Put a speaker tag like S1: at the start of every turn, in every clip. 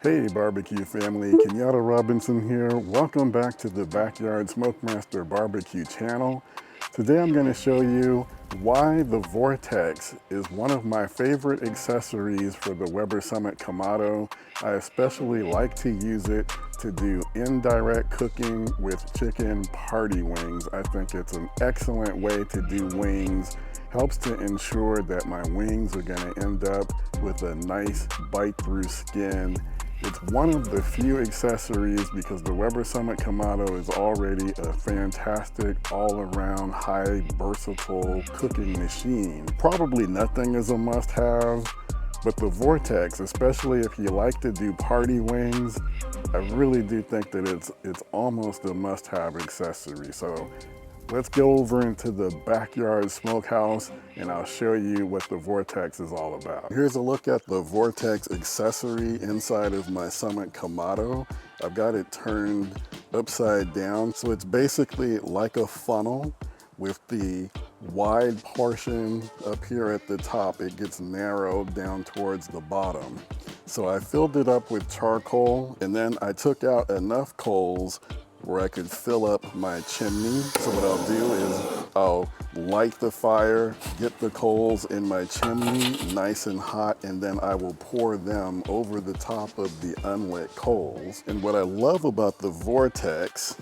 S1: Hey barbecue family, Kenyatta Robinson here. Welcome back to the Backyard SmokeMaster barbecue channel. Today I'm going to show you why the Vortex is one of my favorite accessories for the Weber Summit Kamado. I especially like to use it to do indirect cooking with chicken party wings. I think it's an excellent way to do wings. Helps to ensure that my wings are going to end up with a nice bite through skin. It's one of the few accessories because the Weber Summit Kamado is already a fantastic all-around high versatile cooking machine. Probably nothing is a must-have, but the Vortex, especially if you like to do party wings, I really do think that it's almost a must-have accessory. So let's go over into the backyard smokehouse and I'll show you what the Vortex is all about. Here's a look at the Vortex accessory inside of my Summit Kamado. I've got it turned upside down, so it's basically like a funnel with the wide portion up here at the top. It gets narrowed down towards the bottom. So I filled it up with charcoal and then I took out enough coals where I could fill up my chimney. So what I'll do is I'll light the fire, get the coals in my chimney nice and hot, and then I will pour them over the top of the unlit coals. And what I love about the Vortex,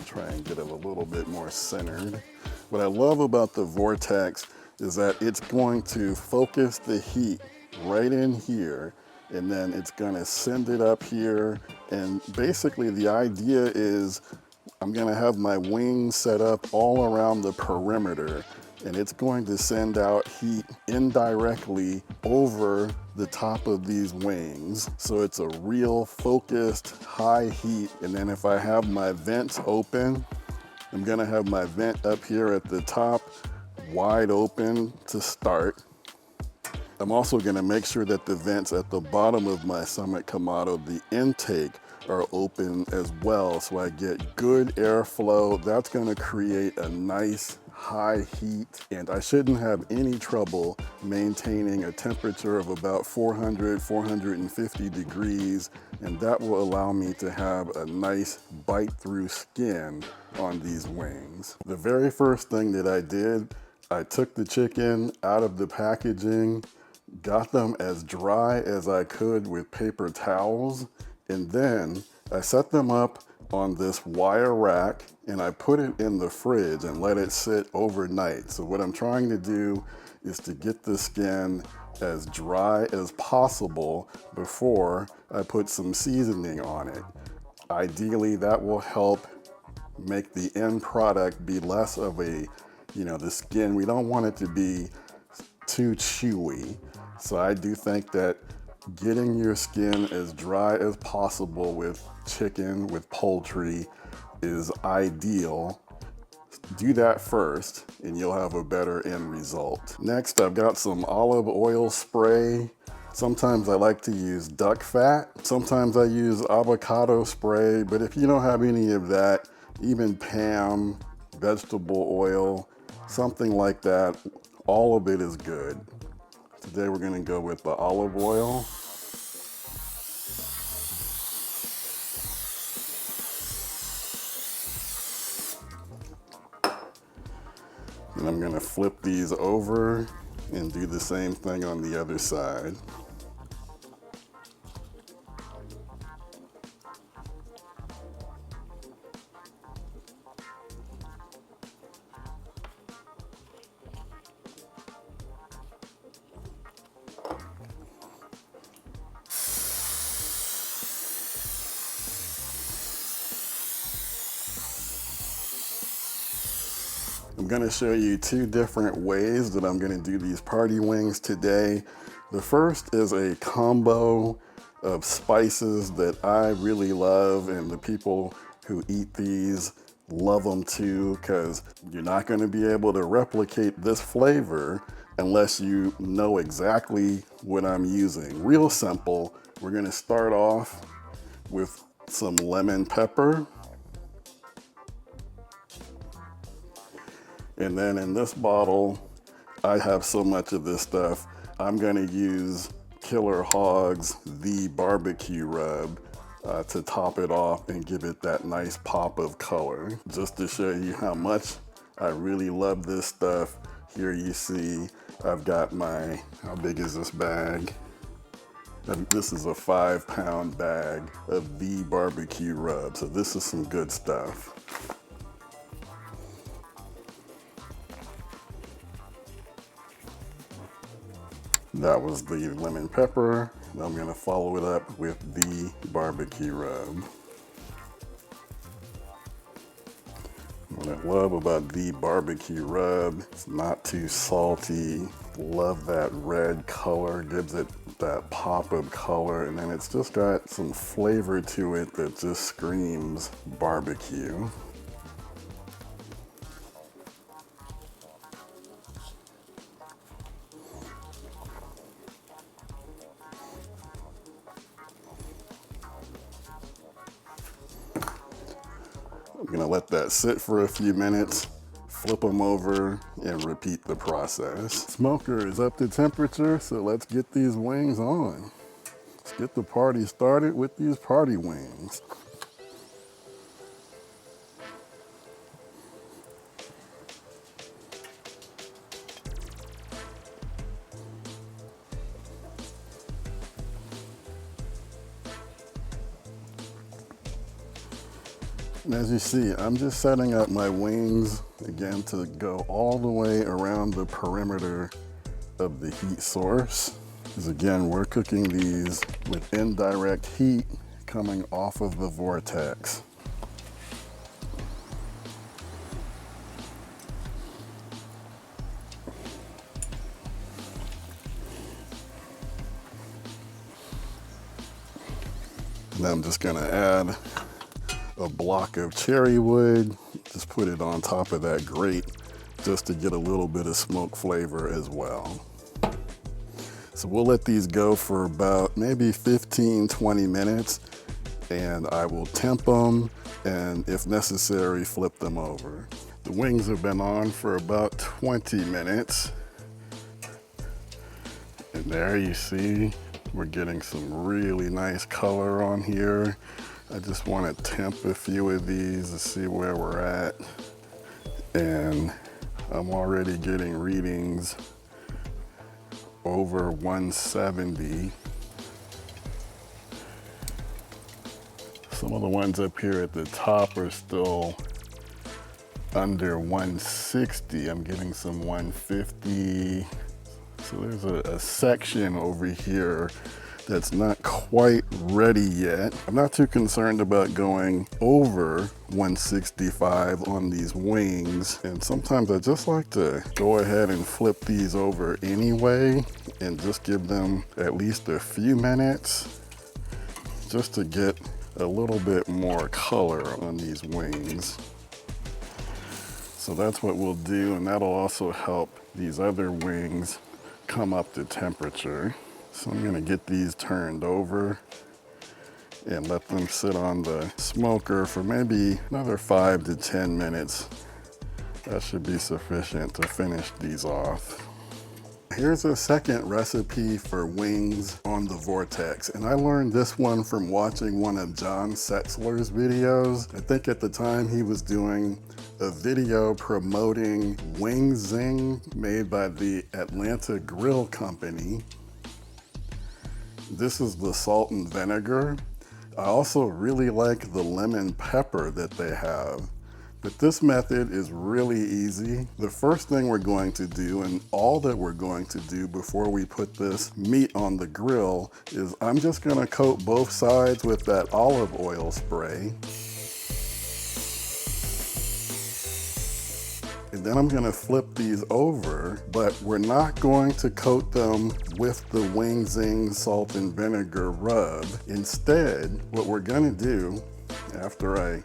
S1: try and get it a little bit more centered. What I love about the Vortex is that it's going to focus the heat right in here, and then it's gonna send it up here. And basically the idea is I'm gonna have my wings set up all around the perimeter, and it's going to send out heat indirectly over the top of these wings. So it's a real focused high heat. And then if I have my vents open, I'm gonna have my vent up here at the top wide open to start. I'm also gonna make sure that the vents at the bottom of my Summit Kamado, the intake, are open as well, so I get good airflow. That's gonna create a nice high heat, and I shouldn't have any trouble maintaining a temperature of about 400, 450 degrees, and that will allow me to have a nice bite through skin on these wings. The very first thing that I did, I took the chicken out of the packaging, got them as dry as I could with paper towels, and then I set them up on this wire rack and I put it in the fridge and let it sit overnight. So what I'm trying to do is to get the skin as dry as possible before I put some seasoning on it. Ideally, that will help make the end product be less of a, the skin, we don't want it to be too chewy. So I do think that getting your skin as dry as possible with chicken, with poultry, is ideal. Do that first and you'll have a better end result. Next, I've got some olive oil spray. Sometimes I like to use duck fat. Sometimes I use avocado spray, but if you don't have any of that, even Pam, vegetable oil, something like that, all of it is good. Today we're gonna go with the olive oil. And I'm gonna flip these over and do the same thing on the other side. I'm gonna show you two different ways that I'm gonna do these party wings today. The first is a combo of spices that I really love, and the people who eat these love them too, because you're not gonna be able to replicate this flavor unless you know exactly what I'm using. Real simple. We're gonna start off with some lemon pepper. And then in this bottle, I have so much of this stuff, I'm gonna use Killer Hogs the barbecue rub to top it off and give it that nice pop of color. Just to show you how much I really love this stuff, here you see I've got my, how big is this bag? This is a 5-pound bag of the barbecue rub, so this is some good stuff. That was the lemon pepper. Now I'm gonna follow it up with the barbecue rub. What I love about the barbecue rub, it's not too salty. Love that red color, gives it that pop of color, and then it's just got some flavor to it that just screams barbecue. I'm gonna let that sit for a few minutes, flip them over, and repeat the process. Smoker is up to temperature, so let's get these wings on. Let's get the party started with these party wings. And as you see, I'm just setting up my wings again to go all the way around the perimeter of the heat source. Because again, we're cooking these with indirect heat coming off of the Vortex. And I'm just gonna add a block of cherry wood, just put it on top of that grate just to get a little bit of smoke flavor as well. So we'll let these go for about maybe 15-20 minutes, and I will temp them and if necessary flip them over. The wings have been on for about 20 minutes, and there you see we're getting some really nice color on here. I just want to temp a few of these to see where we're at. And I'm already getting readings over 170. Some of the ones up here at the top are still under 160. I'm getting some 150. So there's a section over here that's not quite ready yet. I'm not too concerned about going over 165 on these wings. And sometimes I just like to go ahead and flip these over anyway and just give them at least a few minutes just to get a little bit more color on these wings. So that's what we'll do, and that'll also help these other wings come up to temperature. So I'm gonna get these turned over and let them sit on the smoker for maybe another 5 to 10 minutes. That should be sufficient to finish these off. Here's a second recipe for wings on the Vortex, and I learned this one from watching one of John Setzler's videos. I think at the time he was doing a video promoting Wing Zing made by the Atlanta Grill Company. This is the salt and vinegar. I also really like the lemon pepper that they have. But this method is really easy. The first thing we're going to do, and all that we're going to do before we put this meat on the grill, is I'm just gonna coat both sides with that olive oil spray. And then I'm gonna flip these over, but we're not going to coat them with the Wing Zing salt and vinegar rub. Instead, what we're gonna do, after I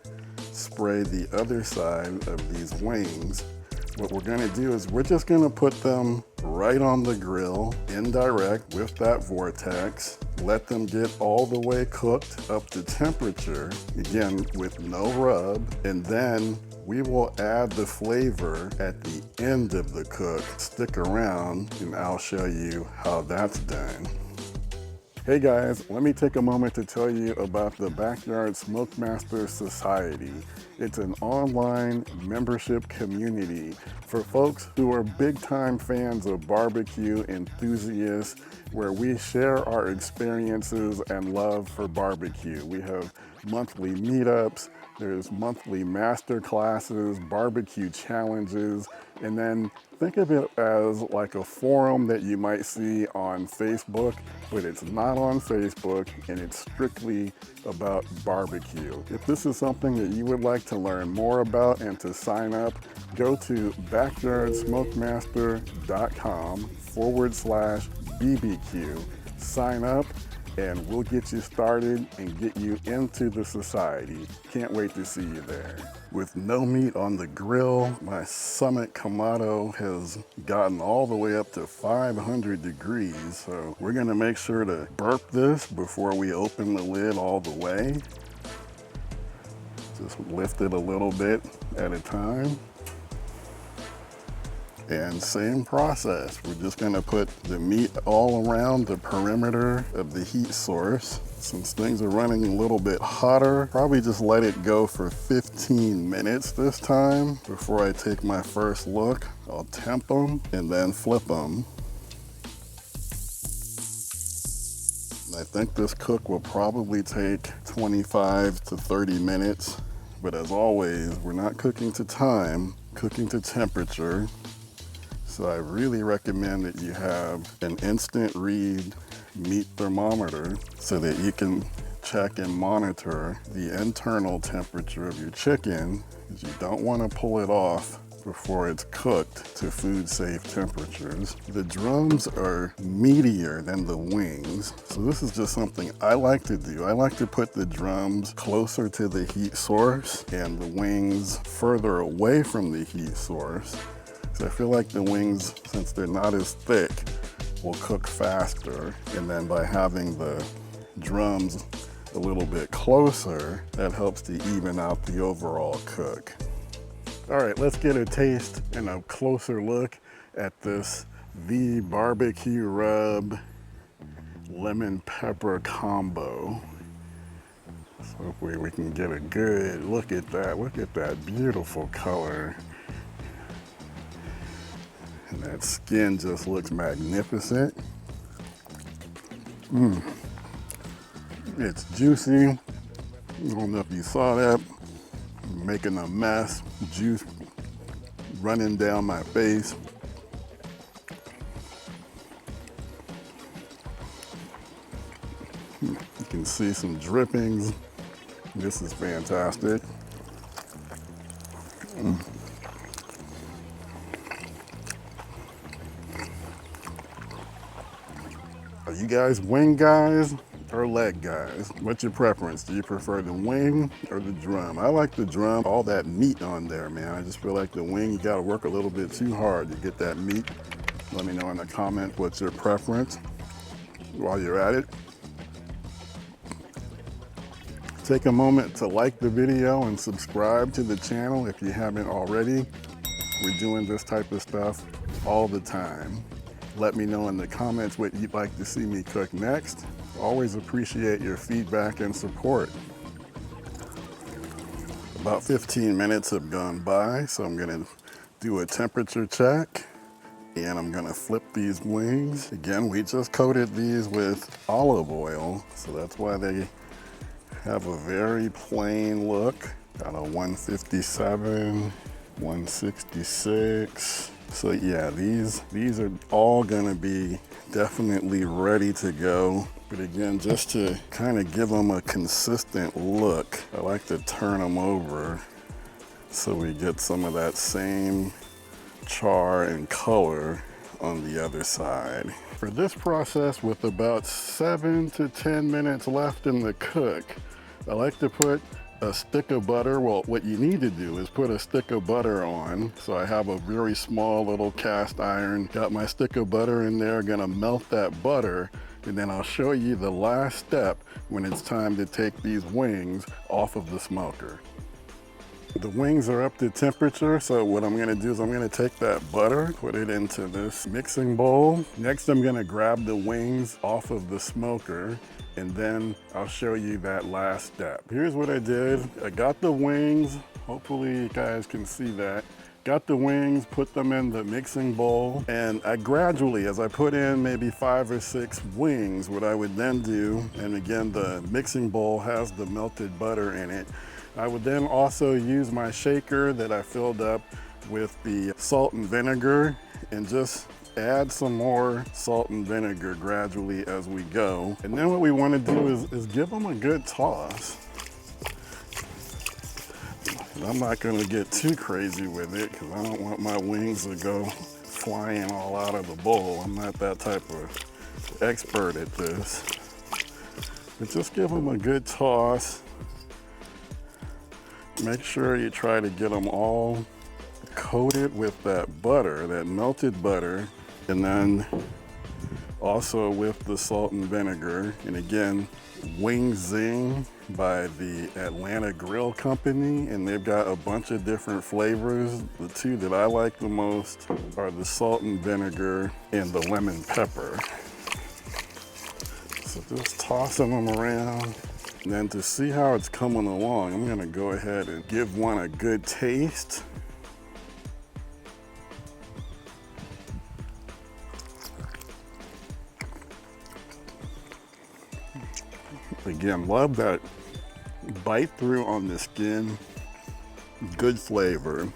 S1: spray the other side of these wings, what we're gonna do is we're just gonna put them right on the grill, indirect with that Vortex, let them get all the way cooked up to temperature, again with no rub, and then we will add the flavor at the end of the cook. Stick around and I'll show you how that's done. Hey guys, let me take a moment to tell you about the Backyard SmokeMaster Society. It's an online membership community for folks who are big-time fans of barbecue enthusiasts, where we share our experiences and love for barbecue. We have monthly meetups, there's monthly master classes, barbecue challenges, and then think of it as like a forum that you might see on Facebook, but it's not on Facebook and it's strictly about barbecue. If this is something that you would like to learn more about and to sign up, go to backyardsmokemaster.com/BBQ. Sign up and we'll get you started and get you into the society. Can't wait to see you there. With no meat on the grill, my Summit Kamado has gotten all the way up to 500 degrees. So we're gonna make sure to burp this before we open the lid all the way. Just lift it a little bit at a time. And same process, we're just gonna put the meat all around the perimeter of the heat source. Since things are running a little bit hotter, probably just let it go for 15 minutes this time. Before I take my first look, I'll temp them and then flip them. I think this cook will probably take 25 to 30 minutes, but as always, we're not cooking to time, cooking to temperature. So I really recommend that you have an instant read meat thermometer so that you can check and monitor the internal temperature of your chicken, because you don't want to pull it off before it's cooked to food safe temperatures. The drums are meatier than the wings, so this is just something I like to do. I like to put the drums closer to the heat source and the wings further away from the heat source. So I feel like the wings, since they're not as thick, will cook faster. And then by having the drums a little bit closer, that helps to even out the overall cook. All right, let's get a taste and a closer look at this The Barbecue Rub Lemon Pepper Combo. So hopefully we can get a good look at that. Look at that beautiful color. And that skin just looks magnificent. It's juicy. I don't know if you saw that. I'm making a mess. Juice running down my face. You can see some drippings. This is fantastic. Are you guys wing guys or leg guys? What's your preference? Do you prefer the wing or the drum? I like the drum, all that meat on there, man. I just feel like the wing, you gotta work a little bit too hard to get that meat. Let me know in the comments what's your preference while you're at it. Take a moment to like the video and subscribe to the channel if you haven't already. We're doing this type of stuff all the time. Let me know in the comments what you'd like to see me cook next. Always appreciate your feedback and support. About 15 minutes have gone by, so I'm gonna do a temperature check and I'm gonna flip these wings. Again, we just coated these with olive oil, so that's why they have a very plain look. Got a 157, 166. So yeah, these are all gonna be definitely ready to go. But again, just to kind of give them a consistent look, I like to turn them over so we get some of that same char and color on the other side. For this process, with about 7 to 10 minutes left in the cook, I like to put a stick of butter. Well, what you need to do is put a stick of butter on. So I have a very small little cast iron, got my stick of butter in there, gonna melt that butter, and then I'll show you the last step when it's time to take these wings off of the smoker. The wings are up to temperature, so what I'm gonna do is I'm gonna take that butter, put it into this mixing bowl. Next, I'm gonna grab the wings off of the smoker, and then I'll show you that last step. Here's what I did. I got the wings, hopefully you guys can see that. Got the wings, put them in the mixing bowl, and I gradually, as I put in maybe 5 or 6 wings, what I would then do, and again, the mixing bowl has the melted butter in it, I would then also use my shaker that I filled up with the salt and vinegar and just add some more salt and vinegar gradually as we go. And then what we want to do is give them a good toss. I'm not going to get too crazy with it because I don't want my wings to go flying all out of the bowl. I'm not that type of expert at this. But just give them a good toss. Make sure you try to get them all coated with that butter, that melted butter, and then also with the salt and vinegar. And again, Wing Zing by the Atlanta Grill Company, and they've got a bunch of different flavors. The two that I like the most are the salt and vinegar and the lemon pepper. So just tossing them around. And then to see how it's coming along, I'm gonna go ahead and give one a good taste. Again, love that bite through on the skin, good flavor.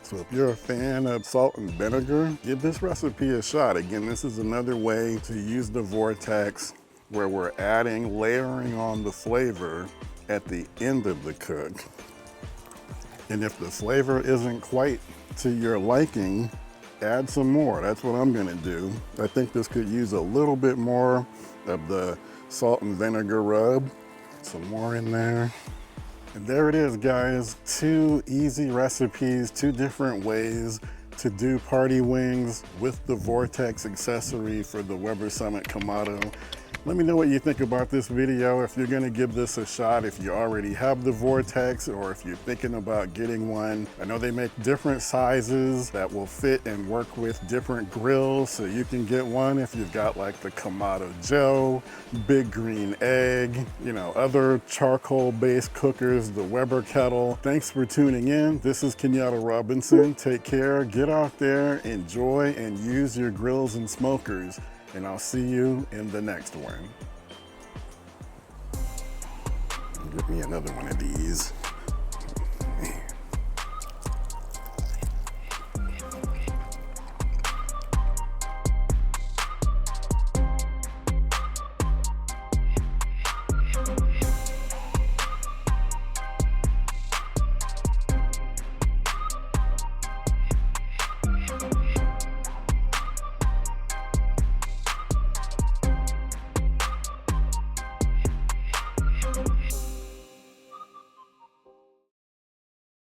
S1: So if you're a fan of salt and vinegar, give this recipe a shot. Again, this is another way to use the Vortex where we're adding, layering on the flavor at the end of the cook. And if the flavor isn't quite to your liking, add some more. That's what I'm gonna do. I think this could use a little bit more of the salt and vinegar rub. Some more in there. And there it is, guys. 2 easy recipes, 2 different ways to do party wings with the Vortex accessory for the Weber Summit Kamado. Let me know what you think about this video, if you're gonna give this a shot, if you already have the Vortex, or if you're thinking about getting one. I know they make different sizes that will fit and work with different grills, so you can get one if you've got like the Kamado Joe, Big Green Egg, you know, other charcoal-based cookers, the Weber kettle. Thanks for tuning in. This is Kenyatta Robinson. Take care, get out there, enjoy, and use your grills and smokers. And I'll see you in the next one. Get me another one of these.